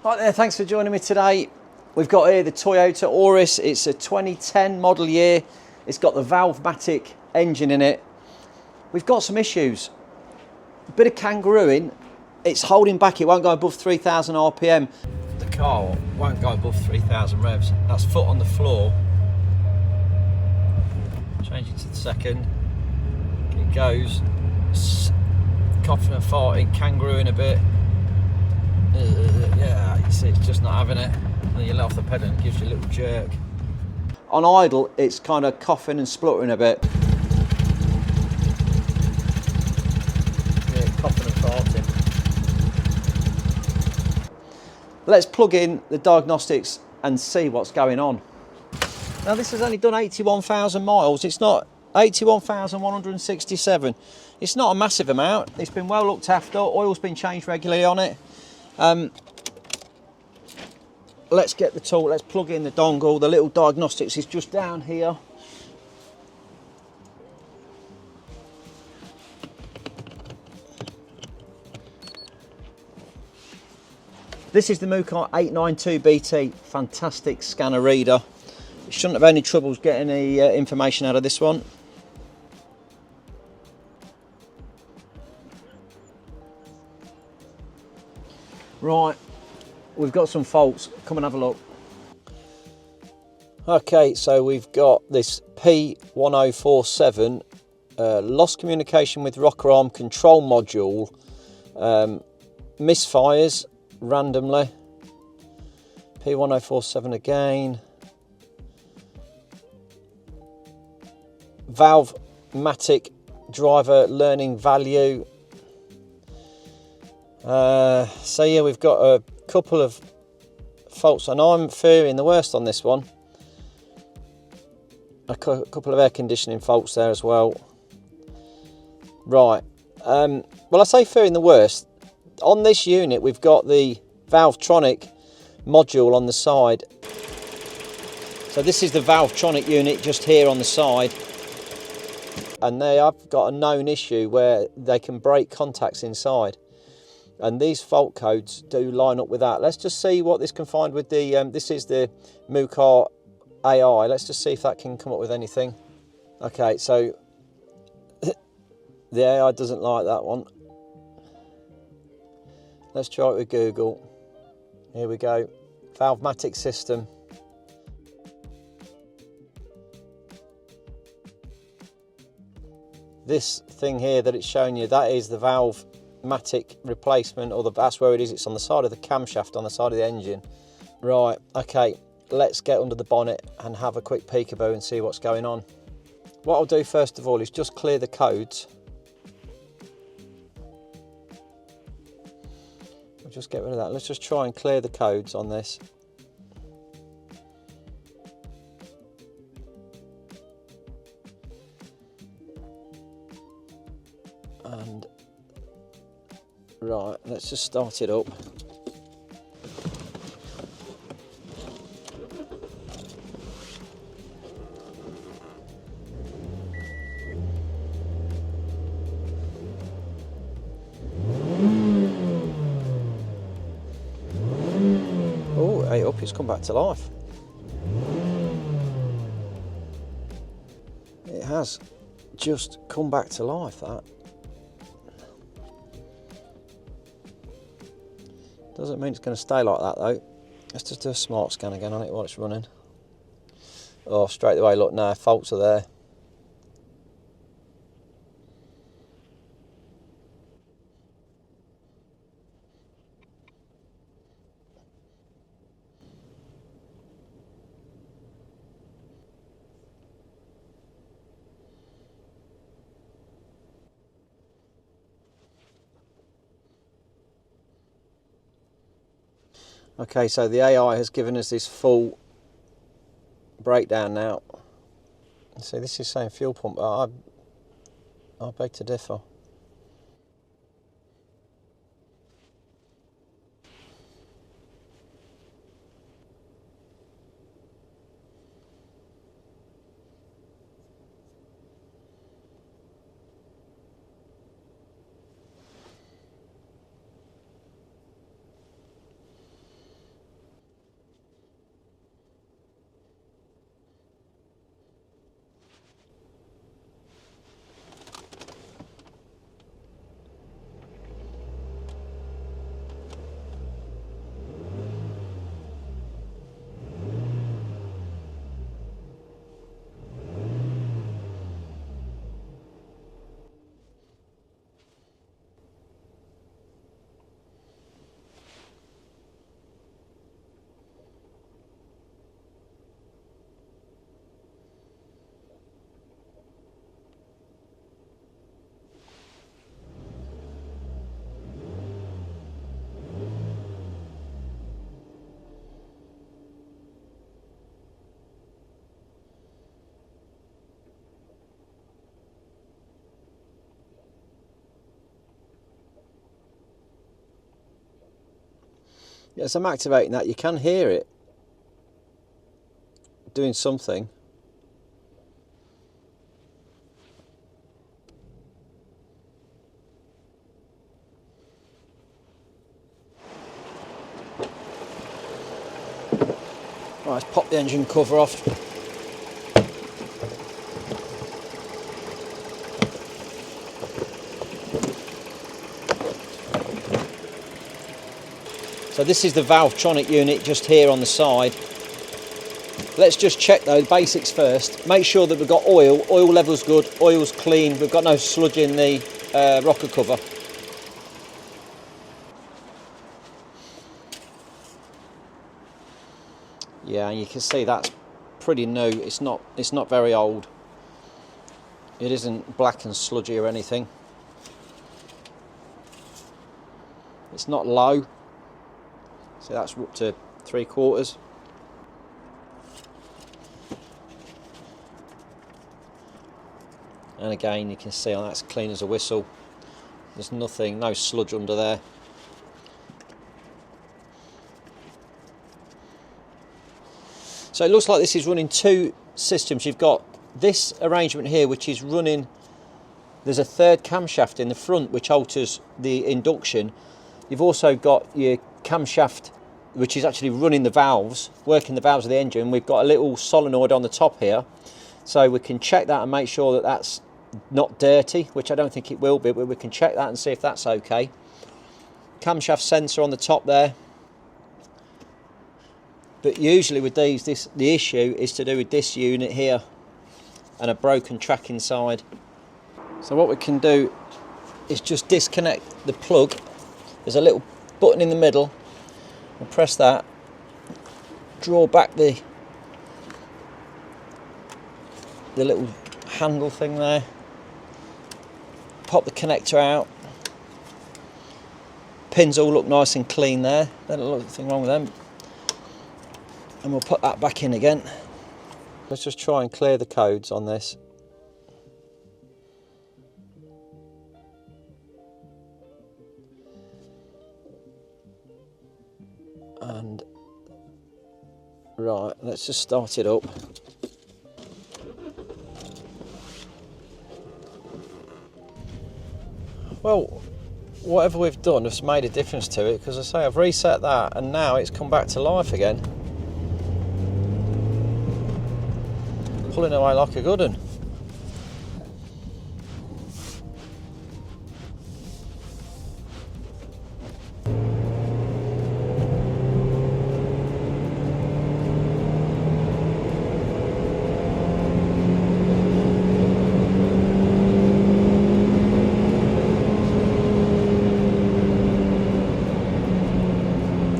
Hi there, thanks for joining me today. We've got here the Toyota Auris. It's a 2010 model year. It's got the Valvematic engine in it. We've got some issues. A bit of kangarooing. It's holding back, it won't go above 3,000 RPM. The car won't go above 3,000 revs. That's foot on the floor. Change it to the second. It goes. Coughing and farting, kangarooing a bit. Yeah, you see it's just not having it. And then you let off the pedal and it gives you a little jerk. On idle, it's kind of coughing and spluttering a bit. Yeah, coughing and farting. Let's plug in the diagnostics and see what's going on. Now this has only done 81,000 miles. It's not 81,167. It's not a massive amount. It's been well looked after. Oil's been changed regularly on it. Let's get the tool, let's plug in the dongle. The little diagnostics is just down here. This is the Mucar 892BT, fantastic scanner reader. You shouldn't have any troubles getting any information out of this one. Right, we've got some faults. Come and have a look. Okay, so we've got this P1047 lost communication with rocker arm control module, misfires randomly. P1047 again. Valvematic driver learning value. So yeah, we've got a couple of faults, and I'm fearing the worst on this one. A couple of air conditioning faults there as well. Right, well, I say fearing the worst. On this unit, we've got the Valvetronic module on the side. So this is the Valvetronic unit just here on the side. And they have got a known issue where they can break contacts inside. And these fault codes do line up with that. Let's just see what this can find with the, this is the Mucar AI. Let's just see if that can come up with anything. Okay, so the AI doesn't like that one. Let's try it with Google. Here we go. Valvematic system. This thing here that it's showing you, that is the Valvematic replacement, or that's where it is. It's on the side of the camshaft, on the side of the engine. Right, okay, let's get under the bonnet and have a quick peekaboo and see what's going on. What I'll do first of all is just clear the codes. I'll just get rid of that. Let's just try and clear the codes on this. And right, let's just start it up. Oh, hey up, it's come back to life. It has just come back to life, that. Doesn't mean it's going to stay like that though. Let's just do a smart scan again on it while it's running. Oh, straight away, look now, faults are there. Okay, so the AI has given us this full breakdown now. See, this is saying fuel pump, but I beg to differ. Yes, I'm activating that. You can hear it doing something. Right, let's pop the engine cover off. So this is the Valvetronic unit just here on the side. Let's just check though, the basics first. Make sure that we've got oil. Oil level's good, oil's clean. We've got no sludge in the rocker cover. Yeah, and you can see that's pretty new. It's not very old. It isn't black and sludgy or anything. It's not low. So that's up to 3/4. And again, you can see that's clean as a whistle. There's nothing, no sludge under there. So it looks like this is running two systems. You've got this arrangement here, which is running, there's a third camshaft in the front which alters the induction. You've also got your camshaft which is actually running the valves, working the valves of the engine. We've got a little solenoid on the top here, so we can check that and make sure that that's not dirty, which I don't think it will be, but we can check that and see if that's okay. Camshaft sensor on the top there. But usually with these, the issue is to do with this unit here and a broken track inside. So what we can do is just disconnect the plug. There's a little button in the middle. We'll press that, draw back the little handle thing there, pop the connector out. Pins all look nice and clean there, don't look anything wrong with them. And we'll put that back in again. Let's just try and clear the codes on this. And right, let's just start it up. Well, whatever we've done has made a difference to it, because I say I've reset that and now it's come back to life again. Pulling away like a good one.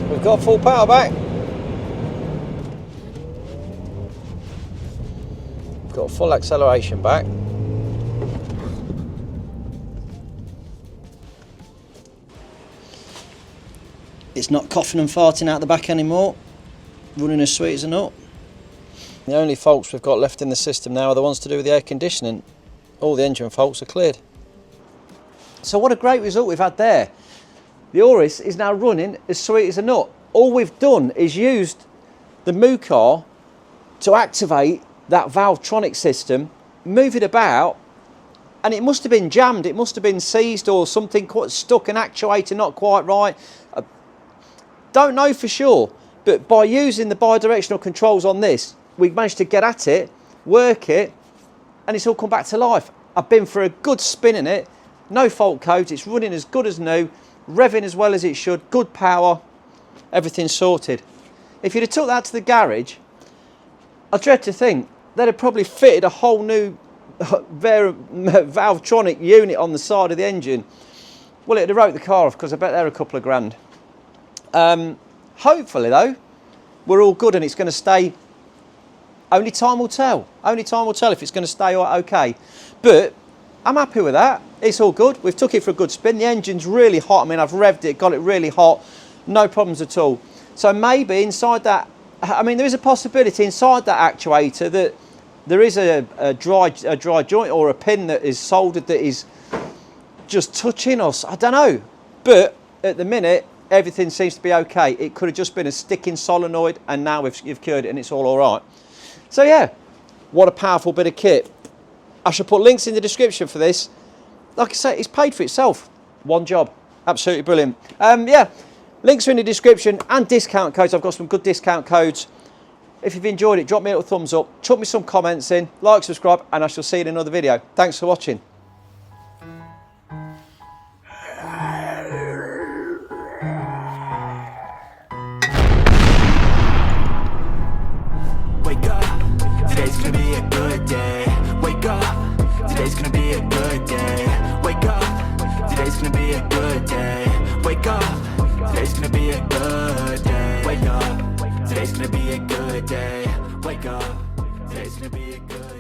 We've got full power back. We've got full acceleration back. It's not coughing and farting out the back anymore, running as sweet as a nut. The only faults we've got left in the system now are the ones to do with the air conditioning. All the engine faults are cleared. So what a great result we've had there. The Auris is now running as sweet as a nut. All we've done is used the Mucar to activate that Valvetronic system, move it about, and it must have been jammed, it must have been seized or something stuck, an actuator not quite right. Don't know for sure, but by using the bi-directional controls on this, we managed to get at it, work it, and it's all come back to life. I've been for a good spin in it, no fault codes, it's running as good as new, revving as well as it should, good power, everything sorted. If you'd have took that to the garage, I dread to think they'd have probably fitted a whole new Valvetronic unit on the side of the engine. Well, it'd have wrote the car off, because I bet they're a couple of grand. Hopefully though, we're all good and it's going to stay. Only time will tell. Only time will tell if it's going to stay okay. But I'm happy with that. It's all good. We've took it for a good spin. The engine's really hot. I mean, I've revved it, got it really hot. No problems at all. So maybe inside that, I mean, there is a possibility inside that actuator that there is a dry joint or a pin that is soldered that is just touching us. I don't know. But at the minute, everything seems to be okay. It could have just been a sticking solenoid, and now you've cured it and it's all right. So yeah, what a powerful bit of kit. I shall put links in the description for this. Like I say, it's paid for itself. One job. Absolutely brilliant. Yeah, links are in the description and discount codes. I've got some good discount codes. If you've enjoyed it, drop me a little thumbs up, chuck me some comments in, like, subscribe, and I shall see you in another video. Thanks for watching. Wake up, today's gonna be a good day. Wake up, today's gonna be a good day. Wake up, today's gonna be a good day. Wake up, today's gonna be a good day. Wake up, today's gonna be a good day. Wake up, today's gonna be a good day.